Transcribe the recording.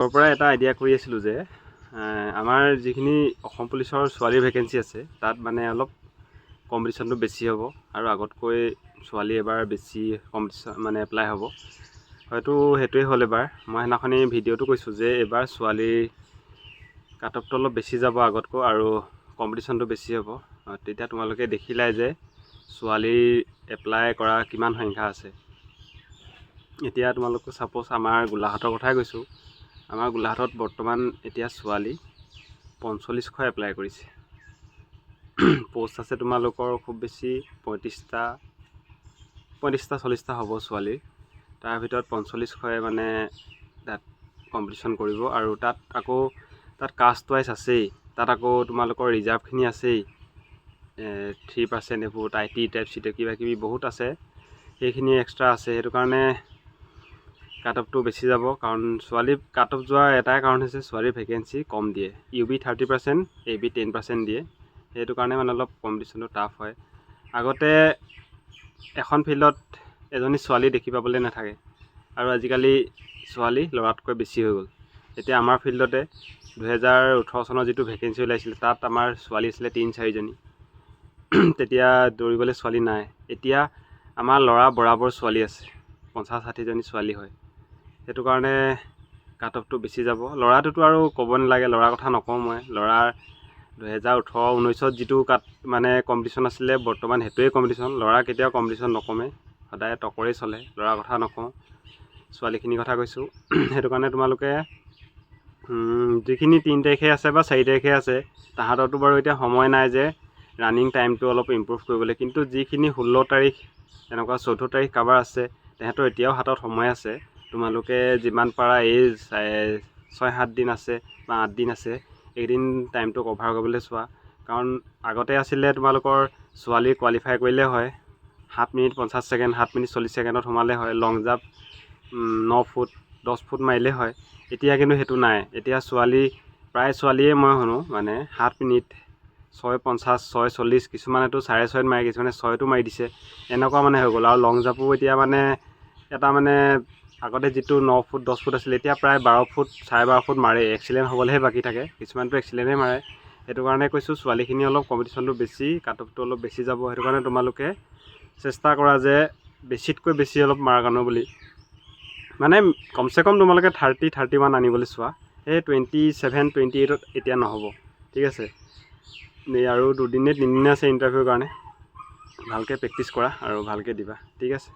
তাৰ পৰা এটা আইডিয়া কৰি আছিলোঁ যে আমাৰ যিখিনি অসম পুলিচৰ ছোৱালীৰ ভেকেঞ্চি আছে তাত মানে অলপ কম্পিটিশ্যনটো বেছি হ'ব আৰু আগতকৈ ছোৱালী এবাৰ বেছি কম্পিটিশ্যন মানে এপ্লাই হ'ব। হয়তো সেইটোৱে হ'ল এবাৰ। মই সেইদিনাখনি ভিডিঅ'টো কৈছোঁ যে এইবাৰ ছোৱালীৰ কাট অফটো অলপ বেছি যাব আগতকৈ আৰু কম্পিটিশ্যনটো বেছি হ'ব। তেতিয়া তোমালোকে দেখিলাই যে ছোৱালীৰ এপ্লাই কৰা কিমান সংখ্যা আছে। এতিয়া তোমালোকে ছাপ'জ আমাৰ গোলাঘাটৰ কথাই কৈছোঁ। আমাৰ গোলাঘাটত বৰ্তমান এতিয়া ছোৱালী 4500 এপ্লাই কৰিছে। পোষ্ট আছে তোমালোকৰ খুব বেছি 35টা 40টা হ'ব ছোৱালীৰ। তাৰ ভিতৰত 4500 মানে তাত কম্পিটিশ্যন কৰিব আৰু তাত কাষ্ট ৱাইজ আছেই। তাত আকৌ তোমালোকৰ ৰিজাৰ্ভখিনি আছেই। 3% এইবোৰ IT টাইপ চিট কিবা কিবি বহুত আছে, সেইখিনি এক্সট্ৰা আছে। সেইটো কাৰণে কাট অফটো বেছি যাব। কাৰণ ছোৱালী কাট অফ যোৱাৰ এটাই কাৰণ হৈছে ছোৱালীৰ ভেকেঞ্চি কম দিয়ে। UB 30%, AB 10% দিয়ে। সেইটো কাৰণে মানে অলপ কম্পিটিশ্যনটো টাফ হয়। আগতে এখন ফিল্ডত এজনী ছোৱালী দেখি পাবলৈ নাথাকে আৰু আজিকালি ছোৱালী ল'ৰাতকৈ বেছি হৈ গ'ল। এতিয়া আমাৰ ফিল্ডতে 2018 চনৰ যিটো ভেকেঞ্চি ওলাইছিল তাত আমাৰ ছোৱালী আছিলে 3-4 জনী। তেতিয়া দৌৰিবলৈ ছোৱালী নাই। এতিয়া আমাৰ ল'ৰা বৰাবৰ ছোৱালী আছে, 50-60 জনী ছোৱালী হয়। সেইটো কাৰণে কাট অফটো বেছি যাব। ল'ৰাটোতো আৰু ক'ব নালাগে, ল'ৰাৰ কথা নকওঁ মই। ল'ৰাৰ 2018-19ত যিটো মানে কম্পিটিশ্যন আছিলে বৰ্তমান সেইটোৱে কম্পিটিশ্যন। ল'ৰা কেতিয়াও কম্পিটিশ্যন নকমে, সদায় টকৰেই চলে। ল'ৰাৰ কথা নকওঁ, ছোৱালীখিনিৰ কথা কৈছোঁ। সেইটো কাৰণে তোমালোকে যিখিনি 3 তাৰিখে আছে বা 4 তাৰিখে আছে তাহাঁতৰতো বাৰু এতিয়া সময় নাই যে ৰানিং টাইমটো অলপ ইম্প্ৰুভ কৰিবলৈ। কিন্তু যিখিনি 16 তাৰিখ এনেকুৱা 14 তাৰিখ কাৰোবাৰ আছে তেহেঁতৰ এতিয়াও হাতত সময় আছে। তোমালোকে যিমান পাৰা এই 6-7 দিন আছে বা 8 দিন আছে এইদিন টাইমটো কভাৰ কৰিবলৈ চোৱা। কাৰণ আগতে আছিলে তোমালোকৰ ছোৱালী কোৱালিফাই কৰিলে হয় 7 মিনিট 50 ছেকেণ্ড, 7 মিনিট 40 ছেকেণ্ডত সোমালে হয়। লং জাম্প 9 ফুট 10 ফুট মাৰিলে হয়। এতিয়া কিন্তু সেইটো নাই। এতিয়া প্ৰায় ছোৱালীয়ে মই শুনো মানে 7 মিনিট 6:50, 6:40, কিছুমানেতো 6:30 মাৰে, কিছুমানে 6টো মাৰি দিছে। এনেকুৱা মানে হৈ গ'ল। আৰু লং জাম্পো এতিয়া মানে এটা মানে আগতে যিটো 9 ফুট 10 ফুট আছিলে এতিয়া প্ৰায় 12 ফুট 12.5 ফুট মাৰে। এক্সিলেণ্ট হ'বলৈহে বাকী থাকে, কিছুমানটো এক্সিলেণ্টে মাৰে। সেইটো কাৰণে কৈছোঁ ছোৱালীখিনি অলপ কম্পিটিশ্যনটো বেছি, কাট অফটো অলপ বেছি যাব। সেইটো কাৰণে তোমালোকে চেষ্টা কৰা যে বেছিতকৈ বেছি অলপ মাৰ্ক আনো বুলি। মানে কমচে কম তোমালোকে 30-31 আনিবলৈ চোৱা। এই 27-28ত এতিয়া নহ'ব, ঠিক আছে। আৰু 2-3 দিনে আছে ইণ্টাৰভিউৰ কাৰণে। ভালকৈ প্ৰেক্টিছ কৰা আৰু ভালকৈ দিবা, ঠিক আছে।